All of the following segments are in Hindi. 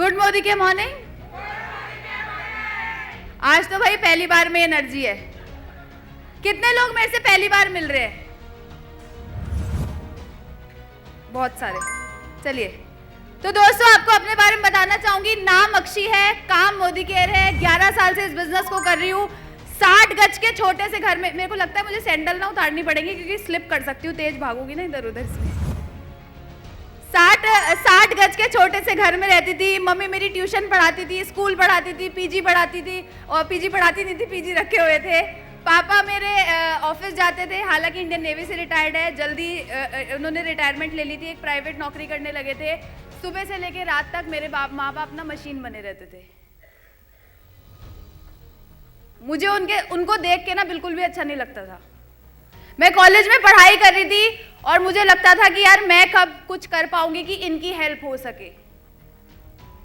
गुड मोदी के मॉर्निंग। आज तो भाई पहली बार में एनर्जी है। कितने लोग मेरे से पहली बार मिल रहे हैं? बहुत सारे। चलिए, तो दोस्तों आपको अपने बारे में बताना चाहूंगी। नाम अक्षी है, काम मोदी केयर है, 11 साल से इस बिजनेस को कर रही हूँ। 60 गज के छोटे से घर में, मेरे को लगता है मुझे सैंडल ना उतारनी पड़ेगी क्योंकि स्लिप कर सकती हूँ, तेज भागूंगी ना इधर उधर से। 60 गज के छोटे से घर में रहती थी। मम्मी मेरी ट्यूशन पढ़ाती थी, स्कूल पढ़ाती थी, पीजी पढ़ाती थी, और पीजी पढ़ाती नहीं थी, पीजी रखे हुए थे। पापा मेरे ऑफिस जाते थे, हालांकि इंडियन नेवी से रिटायर्ड है, जल्दी उन्होंने रिटायरमेंट ले ली थी, एक प्राइवेट नौकरी करने लगे थे। सुबह से लेकर रात तक मेरे माँ बाप ना मशीन बने रहते थे। मुझे उनको देख के ना बिल्कुल भी अच्छा नहीं लगता था। मैं कॉलेज में पढ़ाई कर रही थी और मुझे लगता था कि यार मैं कब कुछ कर पाऊंगी कि इनकी हेल्प हो सके,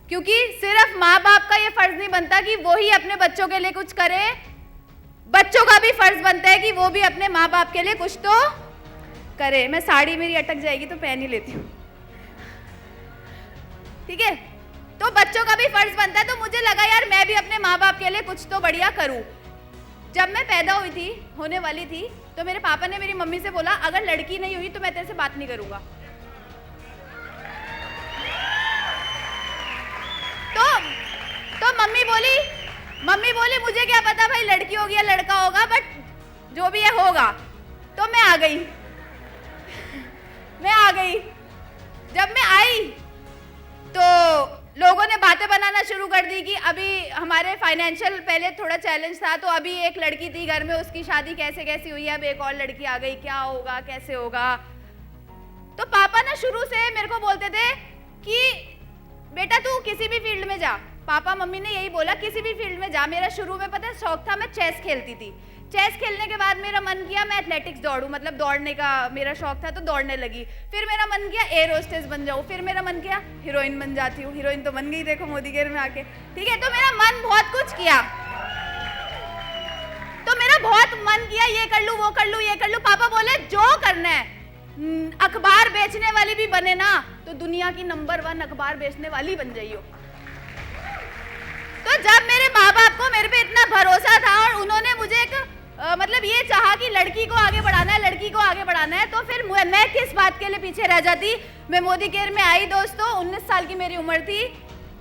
क्योंकि सिर्फ माँ बाप का ये फर्ज नहीं बनता कि वो ही अपने बच्चों के लिए कुछ करे, बच्चों का भी फर्ज बनता है कि वो भी अपने माँ बाप के लिए कुछ तो करे। मैं साड़ी मेरी अटक जाएगी तो पहन ही लेती हूँ, ठीक है? तो बच्चों का भी फर्ज बनता है, तो मुझे लगा यार मैं भी अपने माँ बाप के लिए कुछ तो बढ़िया करूँ। जब मैं पैदा हुई थी, होने वाली थी, तो मेरे पापा ने मेरी मम्मी से बोला अगर लड़की नहीं हुई तो मैं तेरे से बात नहीं करूंगा। तो मम्मी बोली मुझे क्या पता भाई लड़की होगी या लड़का होगा, बट जो भी है होगा। तो मैं आ गई। जब मैं आई तो लोगों ने बातें बनाना शुरू कर दी कि अभी हमारे फाइनेंशियल पहले थोड़ा चैलेंज था, तो अभी एक लड़की थी घर में, उसकी शादी कैसे हुई है, अब एक और लड़की आ गई, क्या होगा, कैसे होगा। तो पापा ना शुरू से मेरे को बोलते थे कि बेटा तू किसी भी फील्ड में जा। पापा मम्मी ने यही बोला किसी भी फील्ड में जा। मेरा शुरू में पता है शौक था, मैं चेस खेलती थी। चेस खेलने के बाद मेरा मन किया मैं एथलेटिक्स दौड़ूं, मतलब दौड़ने का मेरा शौक था तो दौड़ने लगी। फिर मेरा मन किया एयर होस्टेस बन जाऊं, फिर मेरा मन किया हीरोइन बन जाती हूँ। हीरोइन तो बन गई, देखो मोदी केयर में आके, ठीक है? तो मेरा मन बहुत कुछ किया, तो मेरा बहुत मन किया ये कर लूं, वो कर लूं, ये कर लूं। पापा बोले जो करना है, अखबार बेचने वाली भी बने ना तो दुनिया की नंबर 1 अखबार बेचने वाली बन जाइयो। तो जब मेरे माँ बाप को मेरे पे इतना भरोसा था और उन्होंने मुझे एक मतलब ये चाहा कि लड़की को आगे बढ़ाना है, तो फिर मैं किस बात के लिए पीछे रह जाती। मैं मोदी केयर में आई दोस्तों, 19 साल की मेरी उम्र थी।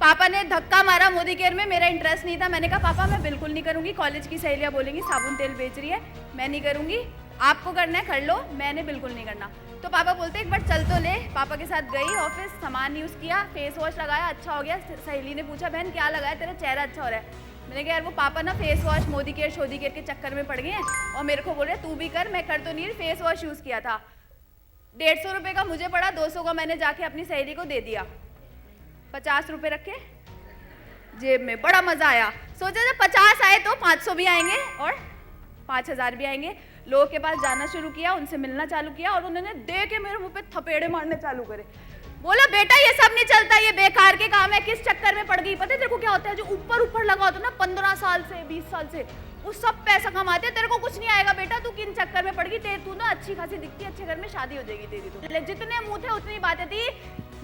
पापा ने धक्का मारा मोदी केयर में, मेरा इंटरेस्ट नहीं था। मैंने कहा पापा मैं बिल्कुल नहीं करूंगी, कॉलेज की सहेलियां बोलेंगी साबुन तेल बेच रही है, मैं नहीं करूंगी, आपको करना है कर लो, मैंने बिल्कुल नहीं करना। तो पापा बोलते एक बार चल तो ले। पापा के साथ गई ऑफिस, सामान यूज़ किया, फेस वॉश लगाया, अच्छा हो गया। सहेली ने पूछा बहन क्या लगाया, तेरा चेहरा अच्छा हो रहा है। मैंने कहा यार वो पापा ना फेस वॉश मोदी केयर शोदी केयर के चक्कर में पड़ गए हैं और मेरे को बोल रहे तू भी कर। मैं कर तो नहीं, फेस वॉश यूज़ किया था, 150 रुपये का मुझे पड़ा, 200 का मैंने जाके अपनी सहेली को दे दिया। 50 रुपये रखे जेब में, बड़ा मज़ा आया। सोचा जब 50 आए तो 500 भी आएंगे और 5000 भी आएंगे। लोगों के पास जाना शुरू किया, उनसे मिलना चालू किया और उन्होंने दे के मेरे मुंह पे थपेड़े मारने चालू करे। बोला बेटा ये सब नहीं चलता, ये बेकार के काम है, किस चक्कर में पड़ गई। पता है तेरे को क्या होता है, जो ऊपर लगा होता है ना 15 साल से 20 साल से, वो सब पैसा कमाते हैं, तेरे को कुछ नहीं आएगा बेटा, तू किन चक्कर में पड़ गई। तू ना अच्छी खासी दिखती है, अच्छे घर में शादी हो जाएगी तेरी। तो जितने मुंह थे उतनी बातें थी,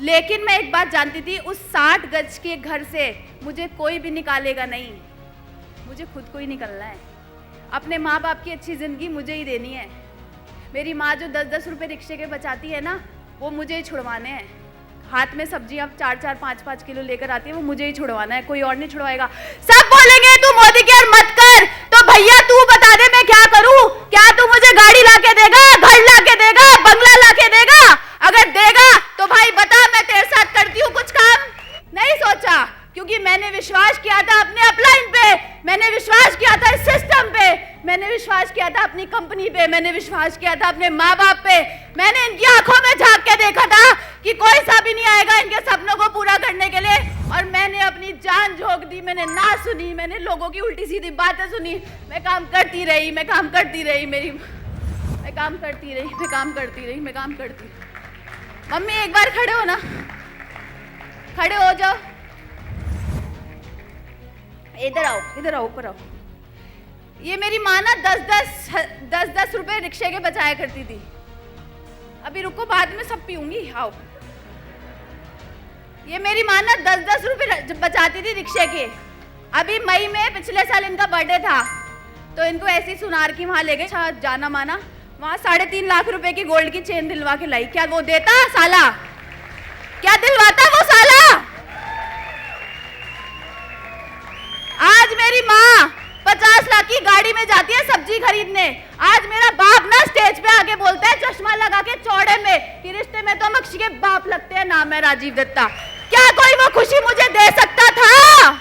लेकिन मैं एक बात जानती थी, उस 60 गज के घर से मुझे कोई भी निकालेगा नहीं, मुझे खुद को ही निकलना है। अपने माँ बाप की अच्छी जिंदगी मुझे ही देनी है। मेरी माँ जो 10-10 रुपये रिक्शे के बचाती है ना, वो मुझे ही छुड़वाने हैं। हाथ में सब्जियां 4-4, 5-5 किलो लेकर आती है, वो मुझे ही छुड़वाना है, कोई और नहीं छुड़वाएगा। सब बोलेंगे तू मोदी केयर मत कर, तो भैया तू बता दे मैं क्या करूं? क्या तू मुझे गाड़ी लाके देगा, घर लाके देगा, बंगला लाके देगा? अगर देगा तो भाई बता, मैं तेरे साथ करती हूँ कुछ काम। नहीं सोचा, क्योंकि मैंने विश्वास किया था अपने अपलाइन पे, मैंने विश्वास किया था इस सिस्टम पे, मैंने विश्वास किया था अपनी कंपनी पे, मैंने विश्वास किया था अपने माँ बाप पे। मैंने इनकी आंखों में झांक के देखा था कि कोई सा भी नहीं आएगा इनके सपनों को पूरा करने के लिए, और मैंने अपनी जान झोंक दी। मैंने ना सुनी, मैंने लोगों की उल्टी सीधी बातें सुनी, मैं काम करती रही। मैं काम करती रही। मम्मी एक बार खड़े हो ना, खड़े हो जाओ, इधर आओ, ऊपर आओ। ये मेरी माँ ना 10-10 रुपए रिक्शे के बचाया करती थी। अभी रुको, बाद में सब पीऊंगी, आओ। ये मेरी माँ ना 10-10 रुपए बचाती थी रिक्शे के। अभी मई में पिछले साल इनका बर्थडे था, तो इनको ऐसी सुनार की वहाँ ले गए, जाना माना, वहाँ 3.5 लाख रुपए की गोल्ड की चेन दिलवा के लाई। क्या वो देता साला? क्या दिलवाता वो साला? आज मेरी माँ 50 लाख की गाड़ी में जाती है सब्जी खरीदने। आज मेरा बाप ना स्टेज पे आके बोलता है चश्मा लगा के चौड़े में कि रिश्ते में तो हम अक्षय के बाप लगते हैं, नाम है राजीव दत्ता। क्या कोई वो खुशी मुझे दे सकता था?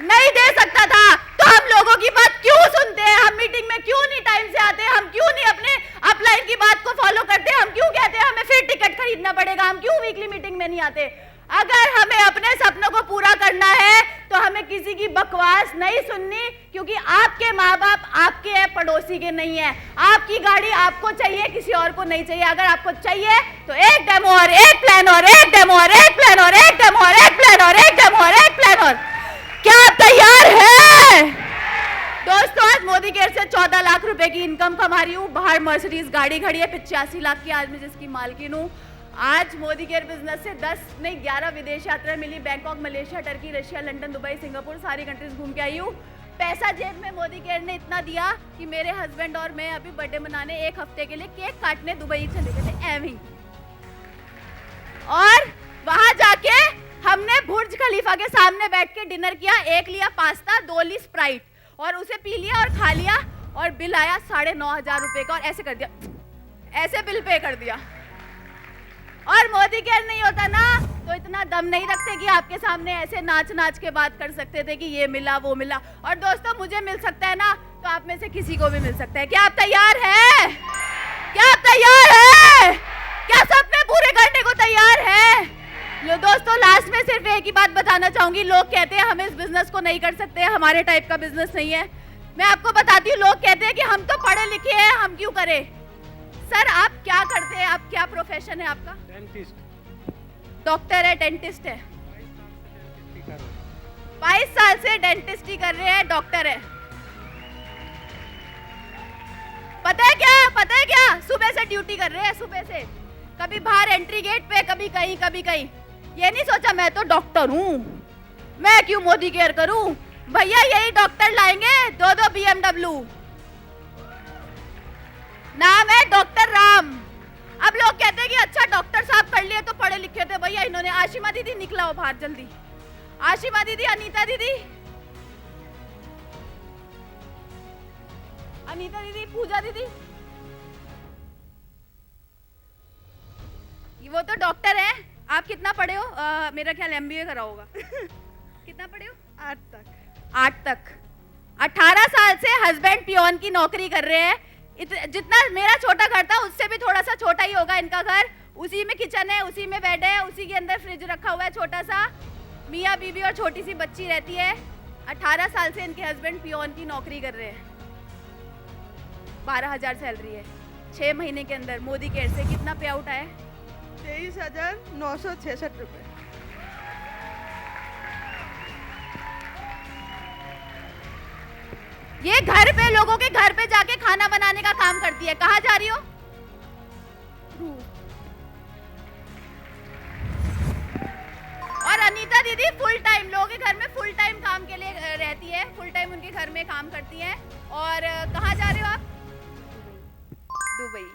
नहीं दे सकता था। तो हम लोगों की बात क्यों सुनते हैं? हम मीटिंग में क्यों नहीं टाइम से आते? हम क्यों नहीं अपने अपलाइन की बात को फॉलो करते? हम क्यों कहते हैं हमें फिर टिकट खरीदना पड़ेगा? हम क्यों वीकली मीटिंग में नहीं आते? अगर हमें अपने सपनों को पूरा करना है तो हमें किसी की बकवास नहीं सुननी, क्योंकि आपके माँ बाप आपके हैं, पड़ोसी के नहीं है। आपकी गाड़ी आपको चाहिए, किसी और को नहीं चाहिए। अगर आपको चाहिए तो एक डेमो और एक प्लान और एक डेमो और एक प्लान और एक डेमो और एक प्लान और एक डेमो और एक प्लान और। क्या आप तैयार है दोस्तों? आज मोदी केयर से 14 लाख रुपए की इनकम कमा रही हूँ। बाहर मर्सिडीज गाड़ी खड़ी है 85 लाख की, आज मैं जिसकी मालकिन हूँ। आज मोदी केयर बिजनेस से 11 विदेश यात्रा मिली। Bangkok, Malaysia, Turkey, Russia, London, Dubai, Singapore, सारी कंट्रीज घूम के आई हूँ। पैसा जेब में मोदी केयर ने इतना दिया कि मेरे हस्बैंड और मैं अभी बर्थडे मनाने 1 हफ्ते के लिए केक काटने दुबई चले गए थे एवं। और वहां जाके हमने बुर्ज खलीफा के सामने बैठ के डिनर किया। 1 लिया पास्ता, 2 ली स्प्राइट और उसे पी लिया और खा लिया, और बिल आया 9,500 रुपए का। और ऐसे कर दिया, ऐसे बिल पे कर दिया। और मोदी केयर नहीं होता ना तो इतना दम नहीं रखते कि आपके सामने ऐसे नाच नाच के बात कर सकते थे कि ये मिला वो मिला। और दोस्तों मुझे मिल सकता है ना तो आप में से किसी को भी मिल सकता है। क्या आप तैयार है? क्या आप तैयार है? क्या सपने पूरे करने को तैयार है? लो दोस्तों, लास्ट में सिर्फ एक ही बात बताना चाहूंगी। लोग कहते हैं हम इस बिजनेस को नहीं कर सकते, हमारे टाइप का बिजनेस नहीं है। मैं आपको बताती हूँ, लोग कहते हैं कि हम तो पढ़े लिखे हैं, हम क्यों करें। सर आप क्या करते हैं? आप क्या प्रोफेशन है आपका? डेंटिस्ट। डॉक्टर है, डेंटिस्ट है? 22 साल से डेंटिस्ट ही कर रहे हैं, डॉक्टर है। पता है क्या? पता है क्या? सुबह से ड्यूटी कर रहे हैं, सुबह से, कभी बाहर एंट्री गेट पे, कभी कहीं कभी कहीं। ये नहीं सोचा मैं तो डॉक्टर हूँ, मैं क्यों मोदी केयर करूँ। भैया यही डॉक्टर लाएंगे 2-2 BMW, नाम है डॉक्टर राम। अब लोग कहते हैं कि अच्छा डॉक्टर साहब कर लिए तो पढ़े लिखे थे। भैया इन्होंने, आशिमा दीदी निकला हो बाहर जल्दी, आशिमा दीदी, अनीता दीदी, अनीता दीदी, पूजा दीदी, वो तो डॉक्टर है। आप कितना पढ़े हो? मेरा ख्याल MBA करा होगा। कितना पढ़े हो? 8 तक। 8 तक। 18 साल से हस्बैंड पियोन की नौकरी कर रहे हैं। जितना मेरा छोटा घर था उससे भी थोड़ा सा छोटा ही होगा इनका घर। उसी में किचन है, उसी में बेड है, उसी के अंदर फ्रिज रखा हुआ है छोटा सा। मियाँ बीबी और छोटी सी बच्ची रहती है। 18 साल से इनके हस्बैंड पियोन की नौकरी कर रहे हैं। 12,000 सैलरी है। 6 महीने के अंदर मोदी केयर से कितना पे आउट आया? 23,966 रुपए। ये घर पे, लोगों के घर पे जाके खाना बनाने का काम करती है। कहाँ जा रही हो? और अनीता दीदी फुल टाइम लोगों के घर में फुल टाइम काम के लिए रहती है, फुल टाइम उनके घर में काम करती हैं। और कहाँ जा रहे हो आप? दुबई।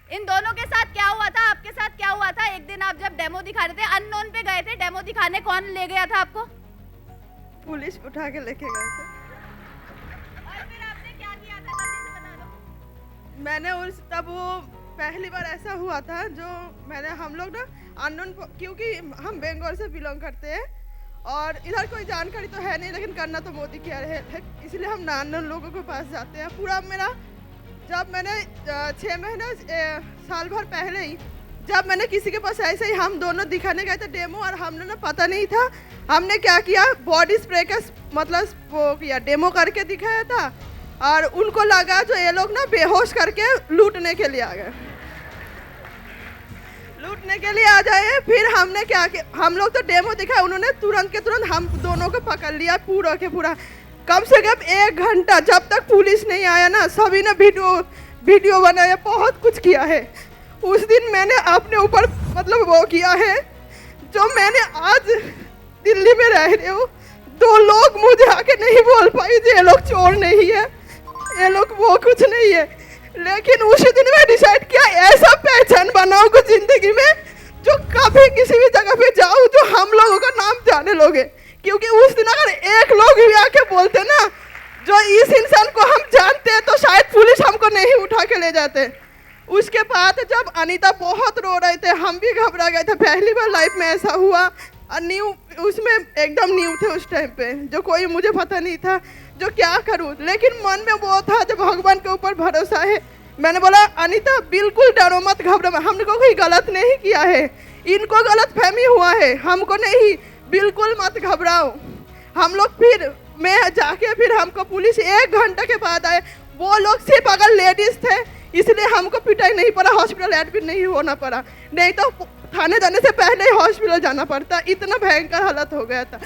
इन दोनों के साथ क्या हुआ था? आपके साथ क्या हुआ था? एक दिन आप जब डेमो दिखा रहे थे, अननोन पे गए थे डेमो दिखाने, कौन ले गया था आपको? पुलिस उठा के लेके गए थे। और फिर आपने क्या किया था? जल्दी से बता दो। मैंने तब वो पहली बार ऐसा हुआ था जो हम लोग ना अननोन, क्योंकि हम बंगाल से बिलोंग करते हैं और इधर कोई जानकारी तो है नहीं, लेकिन करना तो मोदी केयर है, इसलिए हम अननोन लोगों के पास जाते हैं। पूरा मेरा, जब मैंने 6 महीने साल भर पहले ही जब मैंने किसी के पास ऐसे ही हम दोनों दिखाने गए थे डेमो, और हमने ना पता नहीं था, हमने क्या किया, बॉडी स्प्रे का मतलब वो किया, डेमो करके दिखाया था। और उनको लगा जो ये लोग ना बेहोश करके लूटने के लिए आ गए, लूटने के लिए आ जाए। फिर हमने क्या किया, हम लोग तो डेमो दिखाया, उन्होंने तुरंत के तुरंत हम दोनों को पकड़ लिया पूरा के पूरा। कम से कम 1 घंटा, जब तक पुलिस नहीं आया ना, सभी ने वीडियो बनाया, बहुत कुछ किया है। उस दिन मैंने अपने ऊपर मतलब वो किया है जो मैंने आज दिल्ली में रह रहे हो 2 लोग मुझे आके नहीं बोल पाए ये लोग चोर नहीं है, ये लोग वो कुछ नहीं है, लेकिन उसी दिन मैं डिसाइड किया ऐसा पहचान बनाऊंगा जिंदगी में जो कभी किसी भी जगह पे जाऊँ जो हम लोगों का नाम जाने लोगे। क्योंकि उस दिन अगर एक लोग भी आके बोलते ना जो इस इंसान को हम जानते हैं तो शायद पुलिस हमको नहीं उठा के ले जाते। उसके बाद जब अनीता बहुत रो रहे थे हम भी घबरा गए थे, पहली बार लाइफ में ऐसा हुआ। न्यू उसमें एकदम न्यू थे उस टाइम पे, जो कोई मुझे पता नहीं था जो क्या करूं, लेकिन मन में वो था जब भगवान के ऊपर भरोसा है। मैंने बोला अनीता बिल्कुल डरो मत, घबरा मत, हमने कोई गलत नहीं किया है, इनको गलत फहमी हुआ है, हमको नहीं, बिल्कुल मत घबराओ। हम लोग फिर मैं जाके फिर हमको पुलिस 1 घंटे के बाद आए। वो लोग सिर्फ अगर लेडीज थे इसलिए हमको पिटाई नहीं पड़ा, हॉस्पिटल एडमिट नहीं होना पड़ा, नहीं तो थाने जाने से पहले ही हॉस्पिटल जाना पड़ता, इतना भयंकर हालत हो गया था।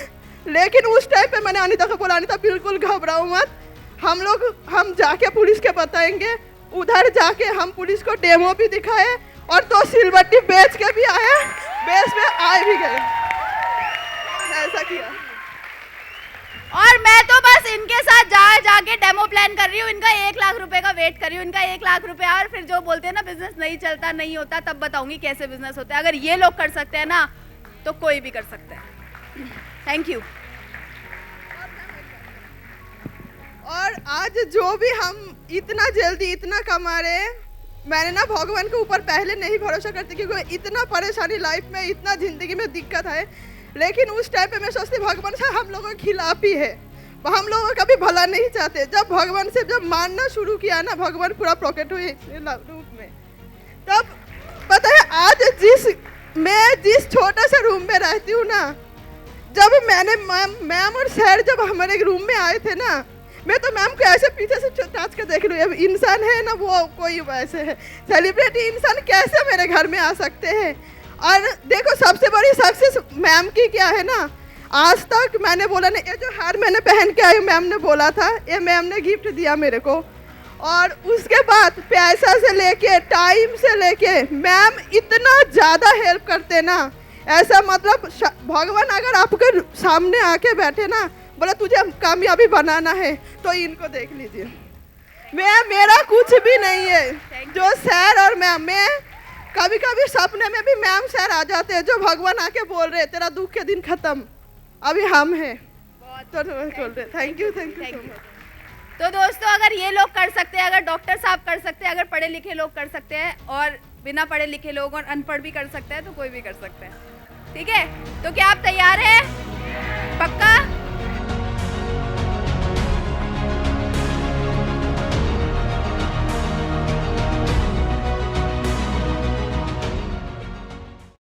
लेकिन उस टाइम पे मैंने अनीता को बोला अनीता बिल्कुल घबराओ मत, हम जाके पुलिस के बताएंगे। उधर जाके हम पुलिस को डेमो भी दिखाए और 2 सिलबट्टी बेच के भी आए, बेच में आए भी गए, ऐसा किया। और मैं तो बस इनके साथ जाके डेमो प्लान कर रही हूँ, इनका 1 लाख रुपए का वेट कर रही हूँ, इनका 1 लाख रुपए, और फिर जो बोलते हैं ना बिजनेस नहीं चलता नहीं होता, तब बताऊंगी कैसे बिजनेस होता है। अगर ये लोग कर सकते हैं ना तो कोई भी कर सकता है। Thank you. और आज जो भी हम इतना जल्दी इतना कमा रहे हैं, मैंने ना भगवान के ऊपर पहले नहीं भरोसा करती क्योंकि इतना परेशानी लाइफ में, इतना जिंदगी में दिक्कत है। लेकिन उस टाइम पे मैं सोचती भगवान से हम लोगों के खिलाफ ही है, हम लोगों का भी भला नहीं चाहते। जब भगवान से जब मानना शुरू किया ना, भगवान पूरा प्रॉकेट हुए रूप में, तब पता है आज मैं जिस छोटे से रूम में रहती हूँ ना, जब मैंने मैम और सर जब हमारे रूम में आए थे ना, मैं तो मैम को ऐसे पीछे से टाच के देख रही हूँ, इंसान है ना वो कोई वैसे है, सेलिब्रिटी इंसान कैसे मेरे घर में आ सकते हैं। और देखो सबसे बड़ी सक्सेस मैम की क्या है ना, आज तक मैंने बोला नहीं, ये जो हार मैंने पहन के आई मैम ने बोला था, ये मैम ने गिफ्ट दिया मेरे को। और उसके बाद पैसा से लेके टाइम से लेके मैम इतना ज़्यादा हेल्प करते ना, ऐसा मतलब भगवान अगर आपके सामने आके बैठे ना, बोला तुझे कामयाबी बनाना है तो इनको देख लीजिए। मेरा कुछ भी नहीं है, जो सर और मैम, मैं कभी कभी सपने में भी मैम सर आ जाते हैं जो भगवान आके बोल रहे तेरा दुख के दिन खत्म, अभी हम हैं। तो बोल रहे थैंक यू सो मच। तो दोस्तों अगर ये लोग कर सकते हैं, अगर डॉक्टर साहब कर सकते हैं, अगर पढ़े लिखे लोग कर सकते हैं, और बिना पढ़े लिखे लोग और अनपढ़ भी कर सकते हैं, तो कोई भी कर सकता है। ठीक है, तो क्या आप तैयार हैं?